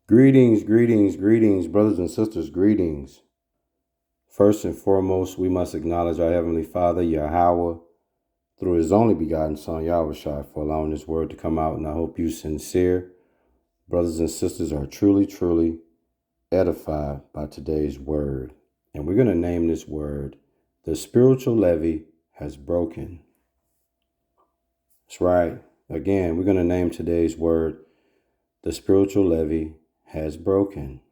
Greetings, greetings, greetings, brothers and sisters, greetings. First and foremost, we must acknowledge our Heavenly Father, Yahweh, through His only begotten Son, Yahushua, for allowing this word to come out. And I hope you sincere brothers and sisters are truly, truly edified by today's word. And we're going to name this word, the spiritual levee has broken. That's right. Again, we're going to name today's word, the spiritual levee has broken.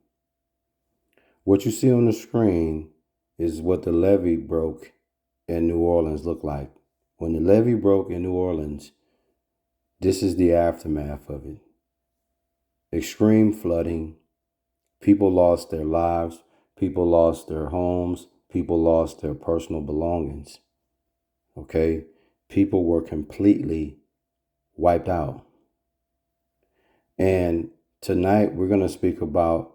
What you see on the screen is what the levee broke in New Orleans looked like. When the levee broke in New Orleans, this is the aftermath of it. Extreme flooding. People lost their lives. People lost their homes. People lost their personal belongings. Okay? People were completely wiped out. And tonight we're going to speak about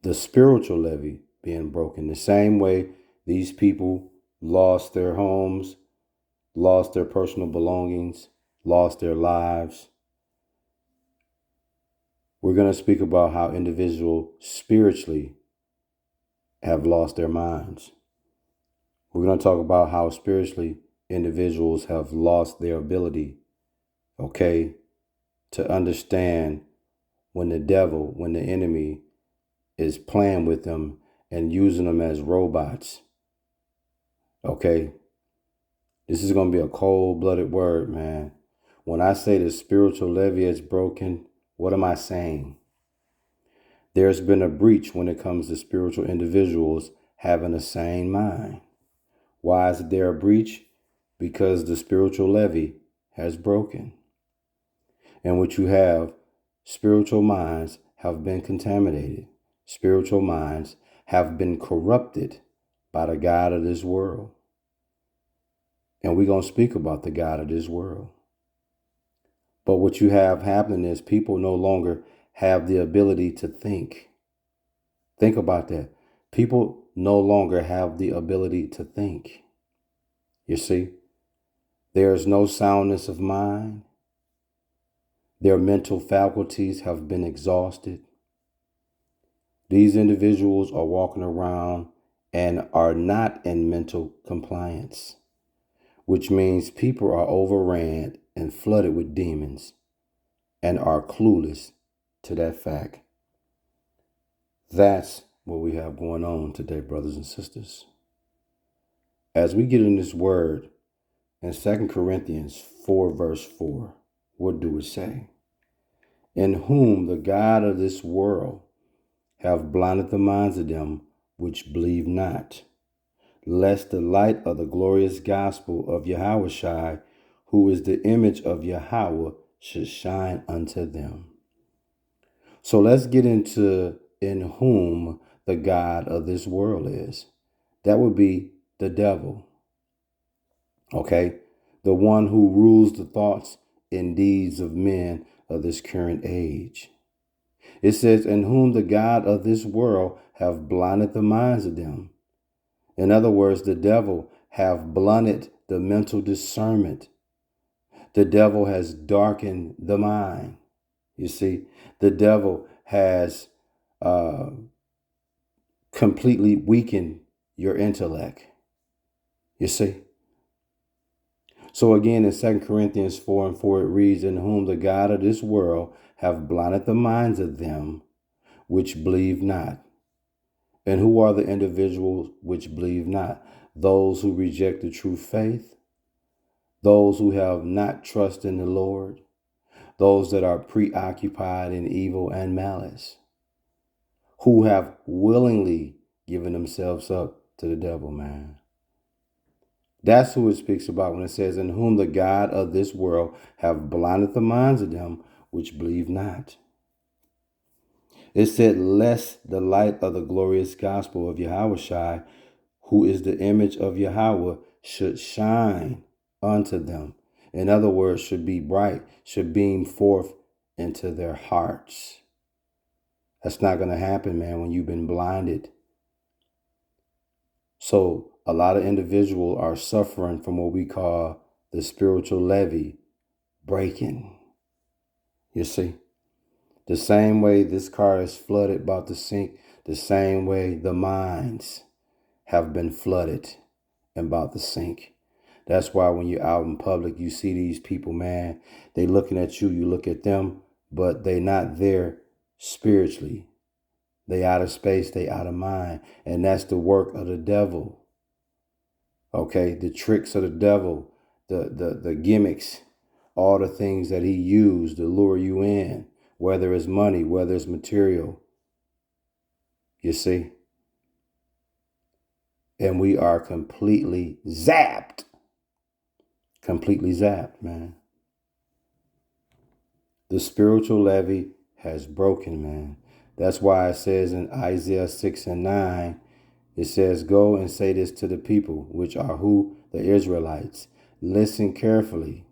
the spiritual levee being broken. The same way these people lost their homes, lost their personal belongings, lost their lives. We're going to speak about how individuals spiritually have lost their minds. We're going to talk about how spiritually individuals have lost their ability, okay, to understand when the devil, when the enemy is playing with them and using them as robots. Okay? This is going to be a cold-blooded word, man. When I say the spiritual levee is broken, what am I saying? There's been a breach when it comes to spiritual individuals having a sane mind. Why is there a breach? Because the spiritual levee has broken. And what you have, spiritual minds have been contaminated. Spiritual minds have been corrupted by the God of this world. And we're going to speak about the God of this world. But what you have happening is people no longer have the ability to think. Think about that. People no longer have the ability to think. You see, there is no soundness of mind. Their mental faculties have been exhausted. These individuals are walking around and are not in mental compliance, which means people are overran and flooded with demons and are clueless to that fact. That's what we have going on today, brothers and sisters. As we get in this word in 2 Corinthians 4, verse 4, what do it say? In whom the God of this world have blinded the minds of them which believe not, lest the light of the glorious gospel of Yahushua, who is the image of Yahweh, should shine unto them. So let's get into in whom the God of this world is. That would be the devil. Okay? The one who rules the thoughts and deeds of men of this current age. It says, in whom the God of this world have blinded the minds of them. In other words, the devil have blunted the mental discernment. The devil has darkened the mind. You see, the devil has completely weakened your intellect. You see? So again, in 2 Corinthians 4 and 4, it reads, in whom the God of this world have blinded the minds of them which believe not. And who are the individuals which believe not? Those who reject the true faith, those who have not trust in the Lord, those that are preoccupied in evil and malice, who have willingly given themselves up to the devil, man. That's who it speaks about when it says, in whom the God of this world have blinded the minds of them which believe not. It said, lest the light of the glorious gospel of Yahushua, who is the image of Yahweh, should shine unto them. In other words, should be bright, should beam forth into their hearts. That's not going to happen, man, when you've been blinded. So a lot of individuals are suffering from what we call the spiritual levee breaking. You see, The same way this car is flooded about to sink, the same way the minds have been flooded and about to sink. That's why when you're out in public, you see these people, man, they looking at you, you look at them, but they not there spiritually. They out of space, they out of mind. And that's the work of the devil. Okay, the tricks of the devil, the gimmicks, all the things that he used to lure you in, whether it's money, whether it's material. You see? And we are completely zapped. Completely zapped, man. The spiritual levee has broken, man. That's why it says in Isaiah 6:9, it says, go and say this to the people, which are who? The Israelites. Listen carefully.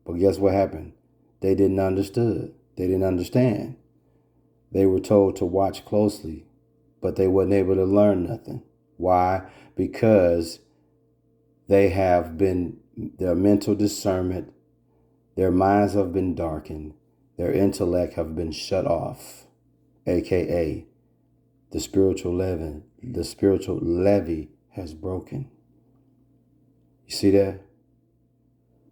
But guess what happened? They didn't understood. They didn't understand. They were told to watch closely, but they wasn't able to learn nothing. Why? Because they have been, their mental discernment, their minds have been darkened, their intellect have been shut off, aka the spiritual levee has broken. You see that?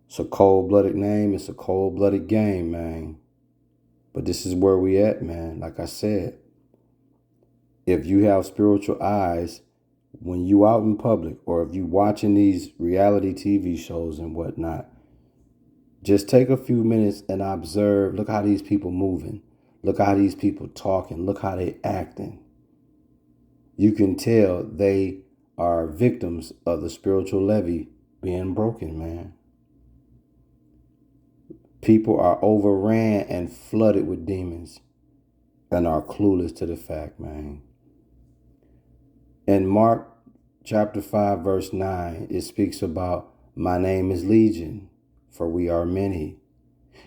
It's a cold-blooded name. It's a cold-blooded game, man. But this is where we at, man. Like I said, if you have spiritual eyes, when you out in public, or if you watching these reality TV shows and whatnot, just take a few minutes and observe. Look how these people moving. Look how these people talking. Look how they acting. You can tell they are victims of the spiritual levee being broken, man. People are overran and flooded with demons and are clueless to the fact, man. In Mark chapter 5, verse 9, it speaks about, my name is Legion, for we are many.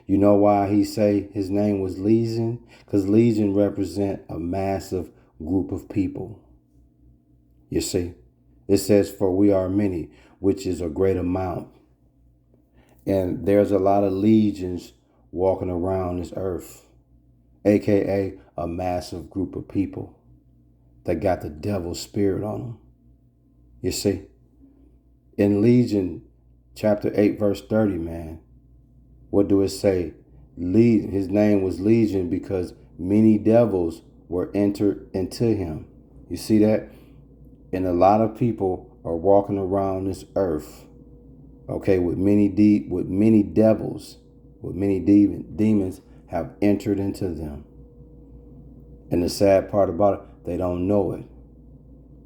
You know why he say his name was Legion? Because Legion represent a massive group of people. You see, it says, for we are many, which is a great amount. And there's a lot of legions walking around this earth, aka a massive group of people that got the devil's spirit on them. You see, in Legion chapter 8, verse 30, man, what do it say? His name was Legion because many devils were entered into him. You see that? And a lot of people are walking around this earth, okay, with many devils, with many demons have entered into them. And the sad part about it, they don't know it.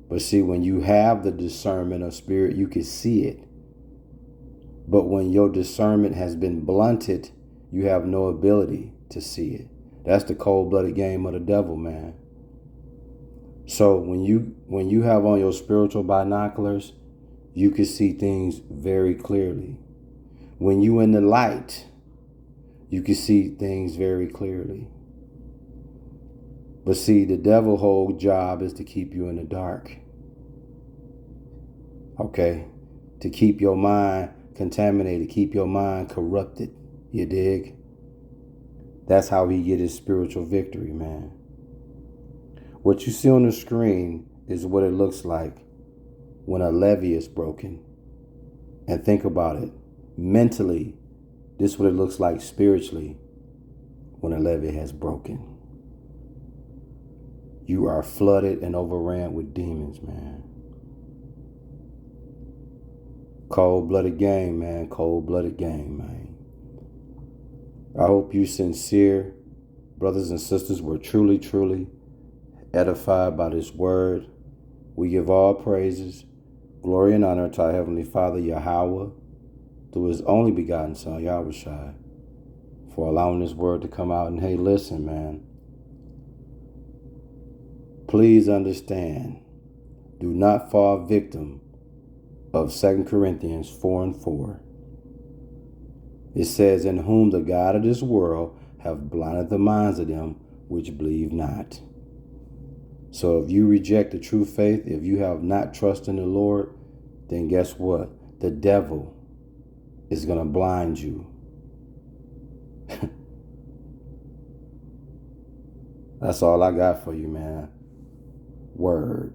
But see, when you have the discernment of spirit, you can see it. But when your discernment has been blunted, you have no ability to see it. That's the cold-blooded game of the devil, man. So when you have on your spiritual binoculars, you can see things very clearly. When you in the light, you can see things very clearly. But see, the devil's whole job is to keep you in the dark. Okay? To keep your mind contaminated, keep your mind corrupted. You dig? That's how he get his spiritual victory, man. What you see on the screen is what it looks like when a levee is broken. And think about it. Mentally, this is what it looks like spiritually when a levee has broken. You are flooded and overran with demons, man. Cold-blooded game, man. Cold-blooded game, man. I hope you sincere brothers and sisters were truly, truly edified by this word. We give all praises, glory, and honor to our Heavenly Father, Yahweh, through His only begotten Son, Yahushua, for allowing this word to come out. And hey, listen, man. Please understand, do not fall victim of 2 Corinthians 4:4. It says, in whom the God of this world have blinded the minds of them which believe not. So if you reject the true faith, if you have not trust in the Lord, then guess what? The devil is going to blind you. That's all I got for you, man. Word.